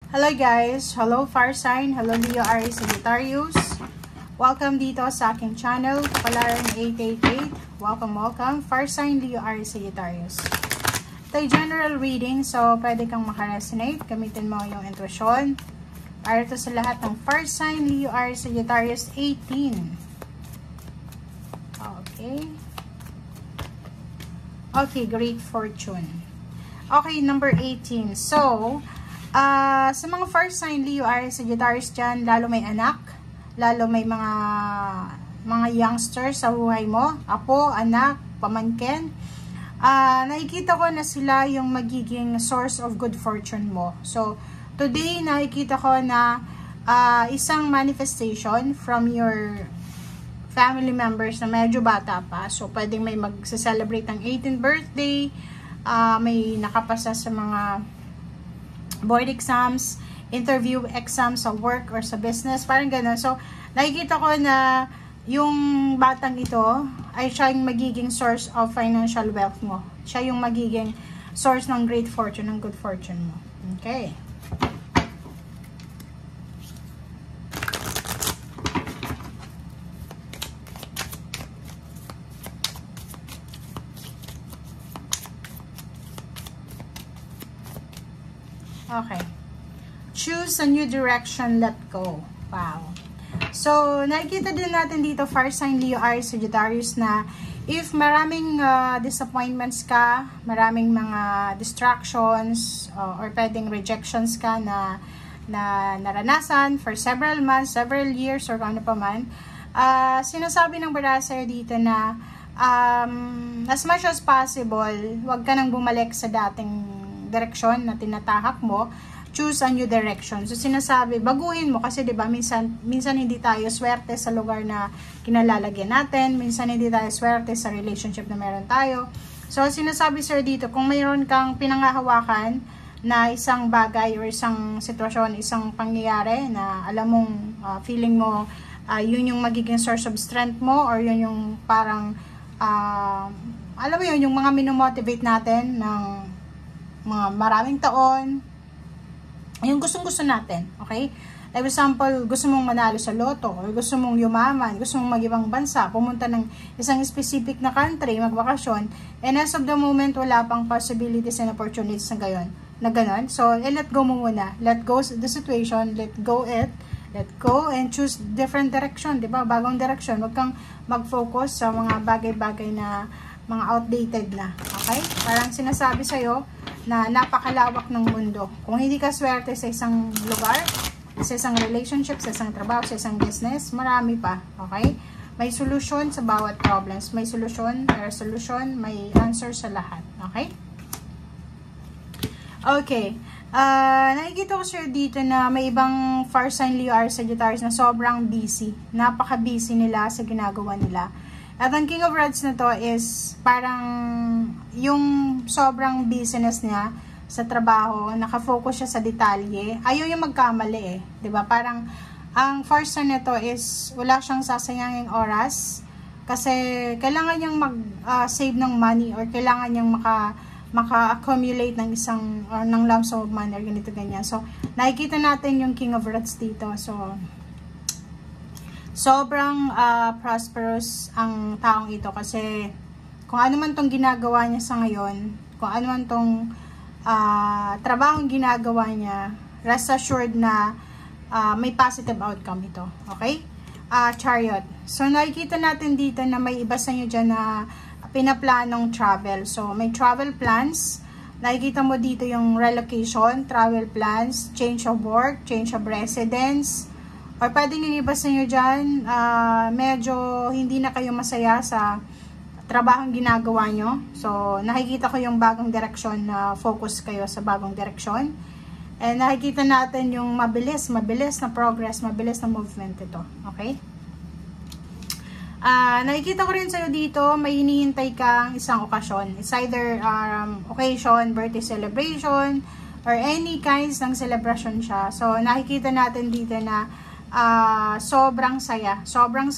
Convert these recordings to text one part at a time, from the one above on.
Hello guys! Hello Fire Sign! Hello Leo, Aries, Sagittarius! Welcome dito sa aking channel, Kapalaran 888. Welcome! Fire Sign, Leo, Aries, Sagittarius. Ito ay general reading, so pwede kang makaresonate. Gamitin mo yung intuition. Para ito sa lahat ng Fire Sign, Leo, Aries, Sagittarius 18. Okay, great fortune. Okay, number 18. So, sa mga first sign, Leo, Aries, Sagittarius dyan, lalo may anak, lalo may mga youngsters sa buhay mo, apo, anak, pamangkin, nakikita ko na sila yung magiging source of good fortune mo. So, today, nakikita ko na isang manifestation from your family members na medyo bata pa. So, pwedeng may mag-celebrate ng 18th birthday, may nakapasa sa mga board exams, interview exams sa work or sa business, parang gano'n. So, nakikita ko na yung batang ito ay siya yung magiging source of financial wealth mo. Siya yung magiging source ng great fortune, ng good fortune mo. Okay. Okay. Choose a new direction, let go. Wow. So, nakikita din natin dito, Fire Sign, Leo, Aries, Sagittarius, na if maraming disappointments ka, maraming mga distractions, or pwedeng rejections ka na naranasan for several months, several years, or ano pa man, sinasabi ng barya sa'yo dito na as much as possible, huwag ka nang bumalik sa dating direksyon na tinatahak mo, choose a new direction. So, sinasabi, baguhin mo kasi 'di ba minsan hindi tayo swerte sa lugar na kinalalagyan natin, minsan hindi tayo swerte sa relationship na meron tayo. So, sinasabi sir dito, kung mayroon kang pinangahawakan na isang bagay or isang sitwasyon, isang pangyayari na alam mong feeling mo yun yung magiging source of strength mo, or yun yung parang alam mo yun, yung mga minomotivate natin ng mga maraming taon, yung gustong-gusto natin, okay? Like example, gusto mong manalo sa loto, or gusto mong yumaman, gusto mong mag-ibang bansa, pumunta ng isang specific na country, magbakasyon, and as of the moment, wala pang possibilities and opportunities na ganon. So, let go mo muna. Let go the situation, let go and choose different direction, diba? Bagong direction. Huwag kang mag-focus sa mga bagay-bagay na mga outdated na, okay? Parang sinasabi sa'yo na napakalawak ng mundo. Kung hindi ka swerte sa isang lugar, sa isang relationship, sa isang trabaho, sa isang business, marami pa, okay? May solusyon sa bawat problems. May solusyon, may resolution, may answer sa lahat, okay? Okay. Nakikita ko sir dito na may ibang Fire Sign, Leo, Aries, Sagittarius na sobrang busy. Napaka-busy nila sa ginagawa nila. At ang King of Rods na to is parang yung sobrang business niya sa trabaho, nakafocus siya sa detalye. Ayaw yung magkamali eh. 'Di ba? Parang ang first sign nito is wala siyang sasayanging oras kasi kailangan niyang mag-save ng money, or kailangan niyang maka-accumulate ng isang or ng lump sum of money or ganito ganyan. So, nakikita natin yung King of Rods dito. So, sobrang prosperous ang taong ito kasi kung ano man tong ginagawa niya sa ngayon, kung ano man tong trabahong ginagawa niya, rest assured na may positive outcome ito. Okay? Chariot. So, nakikita natin dito na may iba sa inyo dyan na pinaplanong travel. So, may travel plans. Nakikita mo dito yung relocation, travel plans, change of work, change of residence, or pwedeng yung iba sa inyo dyan, medyo hindi na kayo masaya sa trabahong ginagawa nyo. So, nakikita ko yung bagong direksyon na focus kayo sa bagong direksyon. And nakikita natin yung mabilis na progress, mabilis na movement ito. Okay? Nakikita ko rin sa'yo dito, may hinihintay kang isang okasyon. It's either occasion, birthday celebration, or any kinds ng celebration siya. So, nakikita natin dito na sobrang saya, sobrang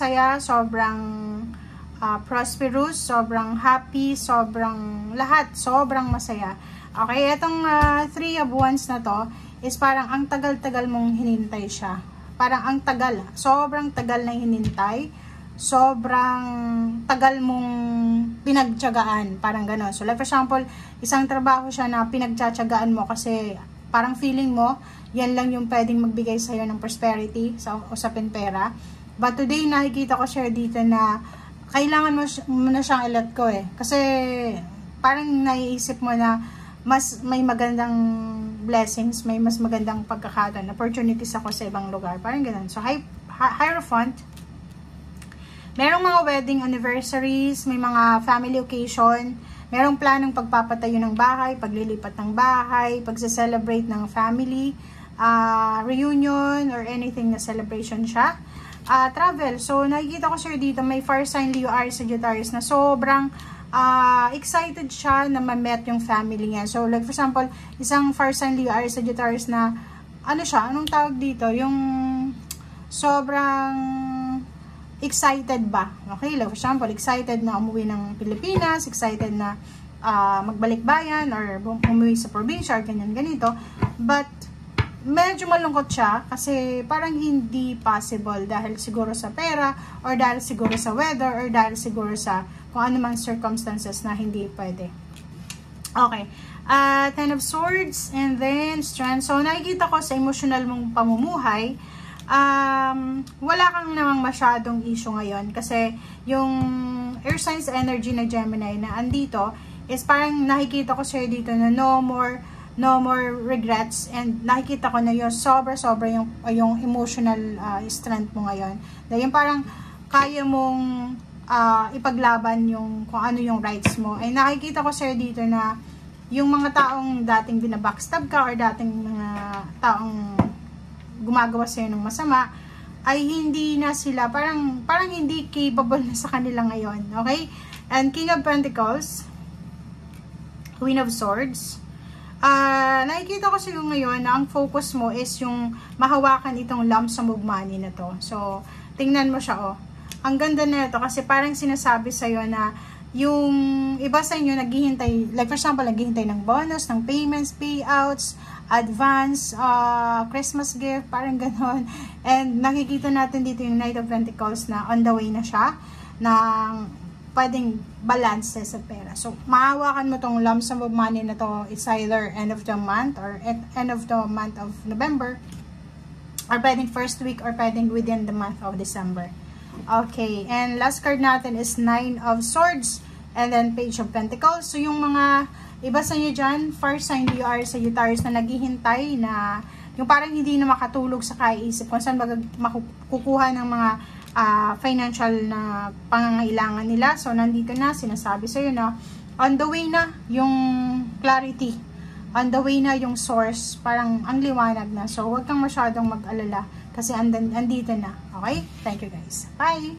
prosperous, sobrang happy, sobrang lahat, sobrang masaya. Okay, itong 3 of Wands na to is parang ang tagal-tagal mong hinintay siya. Parang ang tagal, sobrang tagal na hinintay, sobrang tagal mong pinagtiyagaan, parang gano'n. So like for example, isang trabaho siya na pinagtiyagaan mo kasi parang feeling mo, yan lang yung pwedeng magbigay sa'yo ng prosperity sa usapin pera. But today, nakikita ko siya dito na kailangan mo na siyang i-let go eh. Kasi parang naiisip mo na mas may magandang blessings, may mas magandang pagkakataon, opportunities ako sa ibang lugar. Parang ganun. So, Hierophant, merong mga wedding anniversaries, may mga family occasion, merong planong pagpapatayo ng bahay, paglilipat ng bahay, pagse-celebrate ng family, reunion, or anything na celebration siya. Travel. So, nakikita ko sir dito, may fire sign Leo, Aries, Sagittarius na sobrang excited siya na ma-met yung family niya. So, like for example, isang fire sign Leo, Aries, Sagittarius na, ano siya, anong tawag dito? Yung sobrang excited ba? Okay, like for example, excited na umuwi ng Pilipinas, excited na magbalik bayan, or umuwi sa probinsya, or ganyan-ganito. But, medyo malungkot siya kasi parang hindi possible dahil siguro sa pera, or dahil siguro sa weather, or dahil siguro sa kung ano mang circumstances na hindi pwede. Okay. Ten of Swords, and then Strength. So, nakikita ko sa emotional mong pamumuhay, wala kang namang masyadong issue ngayon kasi yung air signs energy na Gemini na andito is parang nakikita ko sa'yo dito na no more regrets, and nakikita ko na yung sobra yung emotional strength mo ngayon. Dahil yung parang kaya mong ipaglaban yung kung ano yung rights mo. Ay nakikita ko sir dito na yung mga taong dating binabackstab ka, or dating mga taong gumagawa sa'yo ng masama, ay hindi na sila, parang hindi capable na sa kanila ngayon. Okay? And King of Pentacles, Queen of Swords, nakikita ko sa'yo ngayon na ang focus mo is yung mahawakan itong lump sum of money na to. So, tingnan mo siya, oh. Ang ganda na ito kasi parang sinasabi sa'yo na yung iba sa inyo naghihintay, like for example, naghihintay ng bonus, ng payments, payouts, advance, Christmas gift, parang ganon. And nakikita natin dito yung Knight of Pentacles na on the way na siya, ng pwedeng balance sa pera. So, mahawakan mo tong lump sum of money na to, it's either end of the month or end of the month of November, or pwedeng first week, or pwedeng within the month of December. Okay, and last card natin is Nine of Swords, and then Page of Pentacles. So, yung mga iba sa inyo dyan, fire sign Leo, Aries, Sagittarius na naghihintay na yung parang hindi na makatulog sa kaiisip kung saan makukuha ng mga financial na pangangailangan nila. So, nandito na, sinasabi sa'yo na on the way na yung clarity, on the way na yung source, parang ang liwanag na. So, huwag kang masyadong mag-alala kasi andito na. Okay? Thank you guys. Bye!